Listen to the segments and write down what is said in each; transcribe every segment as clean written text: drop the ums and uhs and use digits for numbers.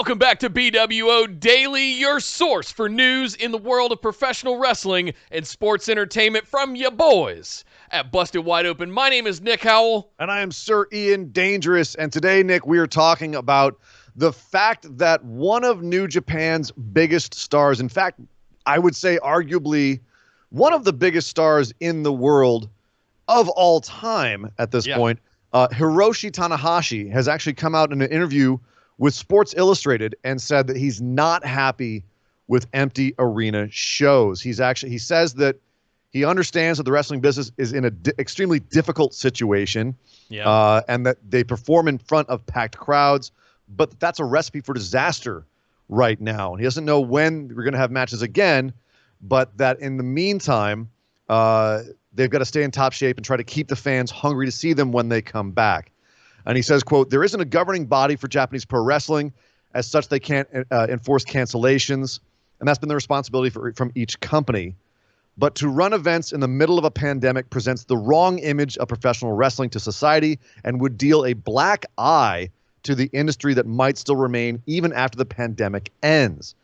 Welcome back to BWO Daily, your source for news in the world of professional wrestling and sports entertainment from ya boys at Busted Wide Open. My name is Nick Howell. And I am Sir Ian Dangerous. And today, Nick, we are talking about the fact that one of New Japan's biggest stars, in fact, I would say arguably one of the biggest stars in the world of all time at this point, Hiroshi Tanahashi, has actually come out in an interview with Sports Illustrated and said that he's not happy with empty arena shows. He says that he understands that the wrestling business is in an extremely difficult situation, and that they perform in front of packed crowds, but that's a recipe for disaster right now. And he doesn't know when we're going to have matches again, but that in the meantime, they've got to stay in top shape and try to keep the fans hungry to see them when they come back. And he says, quote, "There isn't a governing body for Japanese pro wrestling. As such, they can't enforce cancellations. And that's been the responsibility from each company. But to run events in the middle of a pandemic presents the wrong image of professional wrestling to society and would deal a black eye to the industry that might still remain even after the pandemic ends."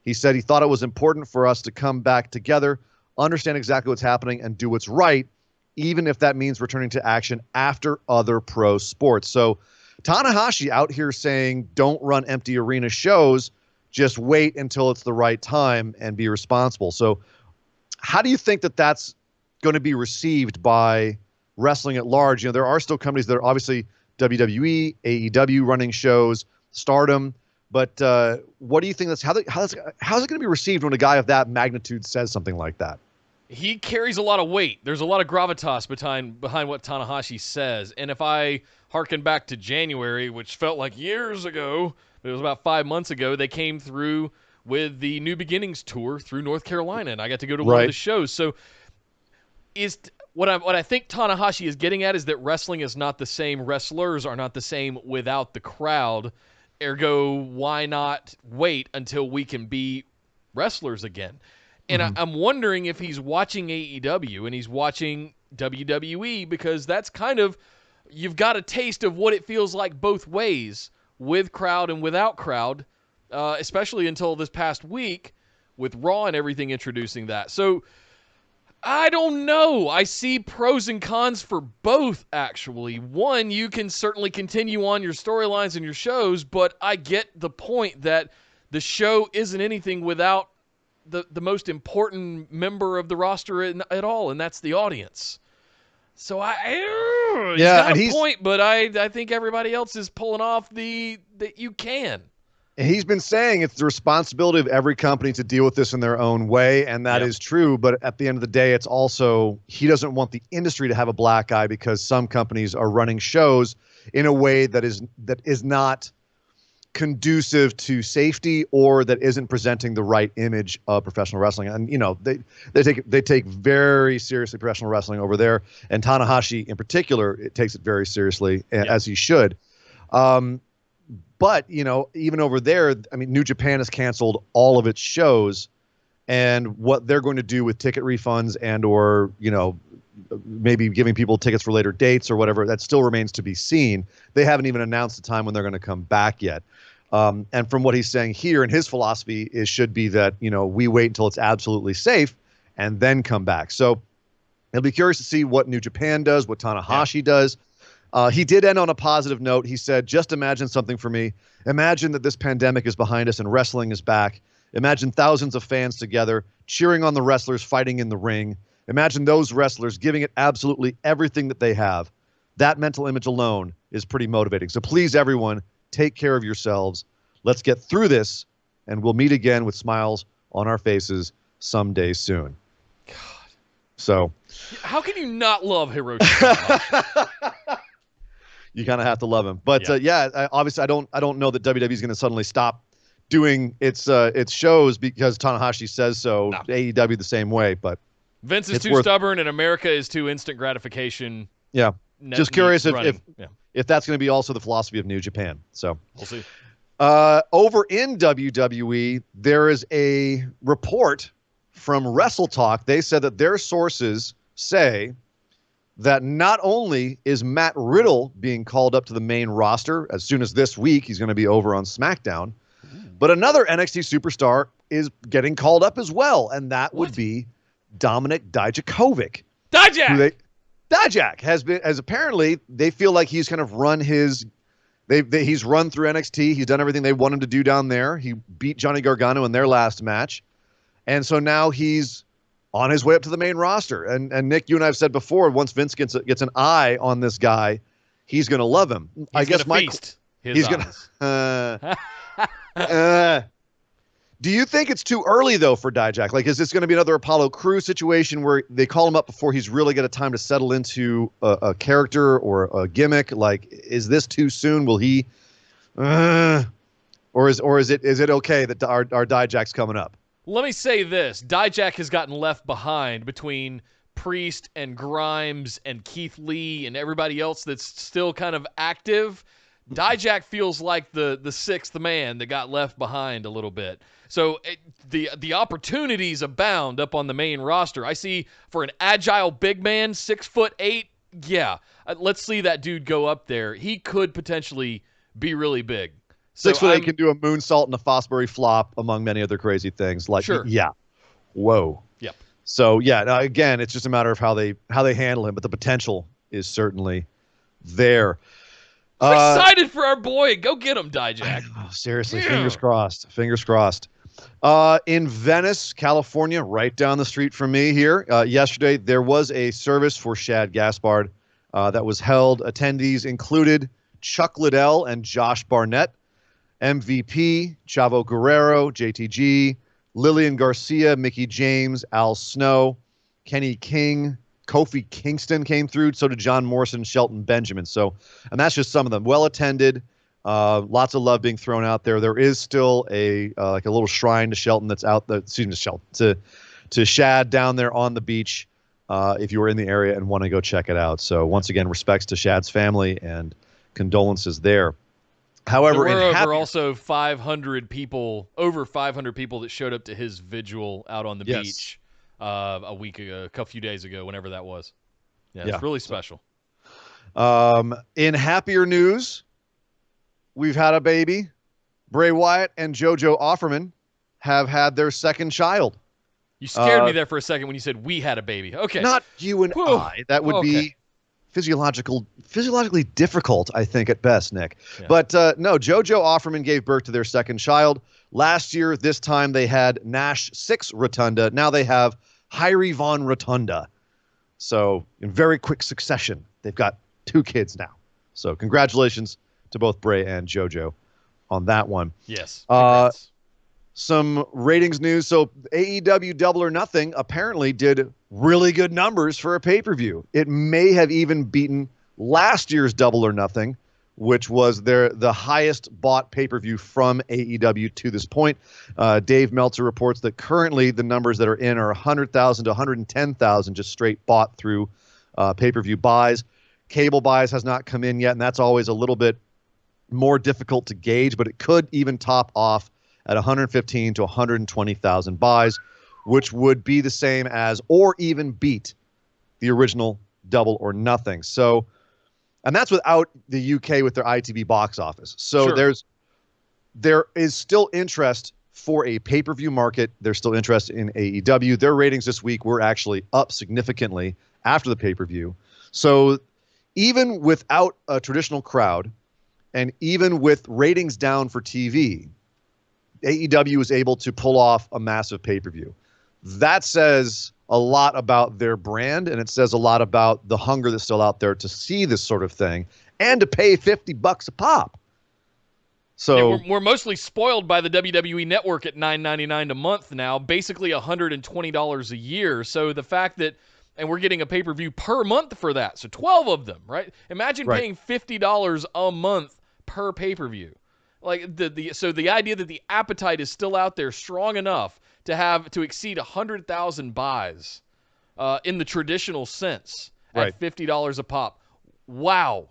He said he thought it was important for us to come back together, understand exactly what's happening, and do what's right, even if that means returning to action after other pro sports. So Tanahashi out here saying, don't run empty arena shows, just wait until it's the right time and be responsible. So how do you think that that's going to be received by wrestling at large? You know, there are still companies that are obviously WWE, AEW running shows, Stardom, but what do you think how's it going to be received when a guy of that magnitude says something like that? He carries a lot of weight. There's a lot of gravitas behind what Tanahashi says. And if I harken back to January, which felt like years ago, but it was about 5 months ago, they came through with the New Beginnings tour through North Carolina, and I got to go to one of the shows. So what I think Tanahashi is getting at is that wrestling is not the same. Wrestlers are not the same without the crowd. Ergo, why not wait until we can be wrestlers again? And I'm wondering if he's watching AEW and he's watching WWE, because that's kind of, you've got a taste of what it feels like both ways, with crowd and without crowd, especially until this past week with Raw and everything introducing that. So I don't know. I see pros and cons for both, actually. One, you can certainly continue on your storylines and your shows, but I get the point that the show isn't anything without the most important member of the roster at all, and that's the audience. So he's got a point, but I think everybody else is pulling off that you can. And he's been saying it's the responsibility of every company to deal with this in their own way, and that is true. But at the end of the day, it's also, he doesn't want the industry to have a black eye because some companies are running shows in a way that is not conducive to safety, or that isn't presenting the right image of professional wrestling. And you know, they take very seriously professional wrestling over there, and Tanahashi in particular, it takes it very seriously, as he should. But you know, even over there, I mean, New Japan has canceled all of its shows, and what they're going to do with ticket refunds and or maybe giving people tickets for later dates or whatever, that still remains to be seen. They haven't even announced the time when they're going to come back yet. And from what he's saying here, and his philosophy should be that, we wait until it's absolutely safe and then come back. So I'll be curious to see what New Japan does, what Tanahashi does. He did end on a positive note. He said, just imagine something for me. Imagine that this pandemic is behind us and wrestling is back. Imagine thousands of fans together cheering on the wrestlers fighting in the ring. Imagine those wrestlers giving it absolutely everything that they have. That mental image alone is pretty motivating. So please, everyone, take care of yourselves. Let's get through this, and we'll meet again with smiles on our faces someday soon. God. So, how can you not love Hiroshi? You kind of have to love him. But obviously, I don't know that WWE is going to suddenly stop doing its shows because Tanahashi says so. No. AEW the same way, but Vince is too stubborn, and America is too instant gratification. Yeah. Just curious if that's going to be also the philosophy of New Japan. So we'll see. Over in WWE, there is a report from Wrestle Talk. They said that their sources say that not only is Matt Riddle being called up to the main roster as soon as this week, he's going to be over on SmackDown. But another NXT superstar is getting called up as well, and that would What? be Dominic Dijakovic. Dijak! Dijak has been, as apparently they feel like he's kind of run his, he's run through NXT. He's done everything they want him to do down there. He beat Johnny Gargano in their last match. And so now he's on his way up to the main roster. And Nick, you and I have said before, once Vince gets an eye on this guy, he's going to love him. I guess he's going to. Do you think it's too early, though, for Dijak? Like, is this going to be another Apollo Crews situation where they call him up before he's really got a time to settle into a character or a gimmick? Like, is this too soon? Will he, or is it okay that our Dijak's coming up? Let me say this. Dijak has gotten left behind between Priest and Grimes and Keith Lee and everybody else that's still kind of active. Dijak feels like the sixth man that got left behind a little bit. So the opportunities abound up on the main roster. I see for an agile big man, 6'8", yeah, let's see that dude go up there. He could potentially be really big. 6'8" can do a moonsault and a Fosbury flop, among many other crazy things. Like, sure. Yeah, whoa. Yep. So yeah, now, again, it's just a matter of how they handle him, but the potential is certainly there. I'm excited for our boy. Go get him, Dijak. Seriously, Yeah. Fingers crossed. Fingers crossed. In Venice, California, right down the street from me here, yesterday there was a service for Shad Gaspard that was held. Attendees included Chuck Liddell and Josh Barnett, MVP, Chavo Guerrero, JTG, Lillian Garcia, Mickey James, Al Snow, Kenny King, Kofi Kingston came through. So did John Morrison, Shelton Benjamin. So, and that's just some of them. Well attended. Lots of love being thrown out there. There is still a like a little shrine to Shelton that's out there. Excuse me, Shelton to Shad down there on the beach. If you were in the area and want to go check it out. So once again, respects to Shad's family and condolences there. However, there were also 500 people, over 500 people that showed up to his vigil out on the beach a week ago, a few days ago, whenever that was. Yeah, it's really special. In happier news, we've had a baby. Bray Wyatt and Jojo Offerman have had their second child. You scared me there for a second when you said we had a baby. Okay. Not you and I. That would be physiologically difficult, I think, at best, Nick. Yeah. But no, Jojo Offerman gave birth to their second child. Last year, this time, they had Nash 6 Rotunda. Now they have Hyrie Von Rotunda. So in very quick succession, they've got 2 kids now. So congratulations to both Bray and Jojo on that one. Yes. Some ratings news. So AEW Double or Nothing apparently did really good numbers for a pay-per-view. It may have even beaten last year's Double or Nothing, which was the highest bought pay-per-view from AEW to this point. Dave Meltzer reports that currently the numbers that are in are 100,000 to 110,000 just straight bought through pay-per-view buys. Cable buys has not come in yet, and that's always a little bit more difficult to gauge, but it could even top off at 115 to 120,000 buys, which would be the same as or even beat the original Double or Nothing. So, and that's without the UK with their ITV box office. So sure. there is still interest for a pay-per-view market. There's still interest in AEW. Their ratings this week were actually up significantly after the pay-per-view. So even without a traditional crowd and even with ratings down for TV, AEW was able to pull off a massive pay-per-view. That says a lot about their brand, and it says a lot about the hunger that's still out there to see this sort of thing and to pay $50 a pop. So we're mostly spoiled by the WWE Network at $9.99 a month now, basically $120 a year. So the fact that, and we're getting a pay-per-view per month for that, so 12 of them, right? Imagine paying $50 a month per pay-per-view. Like so the idea that the appetite is still out there strong enough to exceed 100,000 buys in the traditional sense at $50 a pop. Wow,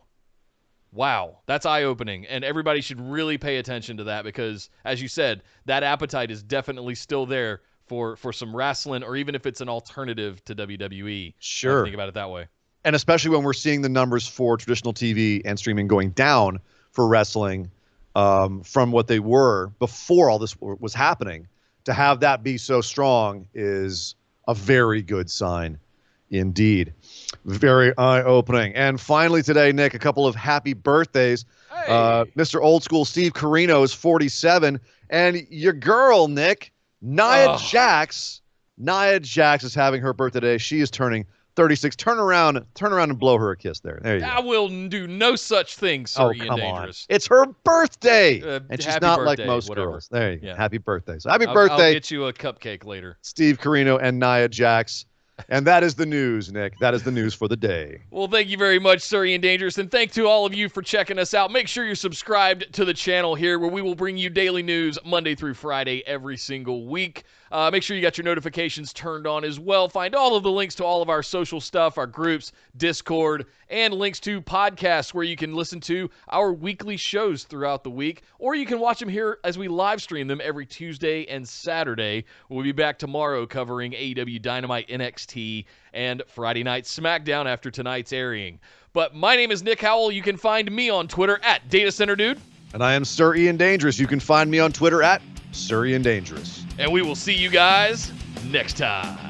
that's eye-opening, and everybody should really pay attention to that because, as you said, that appetite is definitely still there for some wrestling, or even if it's an alternative to WWE. Sure, think about it that way. And especially when we're seeing the numbers for traditional TV and streaming going down for wrestling. from what they were before all this was happening. To have that be so strong is a very good sign indeed. Very eye-opening. And finally today, Nick, a couple of happy birthdays. Hey. Mr. Old School Steve Corino is 47. And your girl, Nick, Nia Jax is having her birthday today. She is turning 36. Turn around and blow her a kiss there. There you go. I will do no such thing, sir. Ian Dangerous. It's her birthday. And she's not birthday, like most whatever. girls. There you go. Yeah. Happy birthday. So happy birthday. I'll get you a cupcake later. Steve Corino and Nia Jax. And that is the news, Nick. That is the news for the day. Well, thank you very much, Sir Ian Dangerous, and thank to all of you for checking us out. Make sure you're subscribed to the channel here, where we will bring you daily news Monday through Friday every single week. Make sure you got your notifications turned on as well. Find all of the links to all of our social stuff, our groups, Discord, and links to podcasts where you can listen to our weekly shows throughout the week, or you can watch them here as we live stream them every Tuesday and Saturday. We'll be back tomorrow covering AEW Dynamite, NXT, and Friday Night SmackDown after tonight's airing. But my name is Nick Howell. You can find me on Twitter at DataCenterDude. And I am Sir Ian Dangerous. You can find me on Twitter at Sir Ian Dangerous. And we will see you guys next time.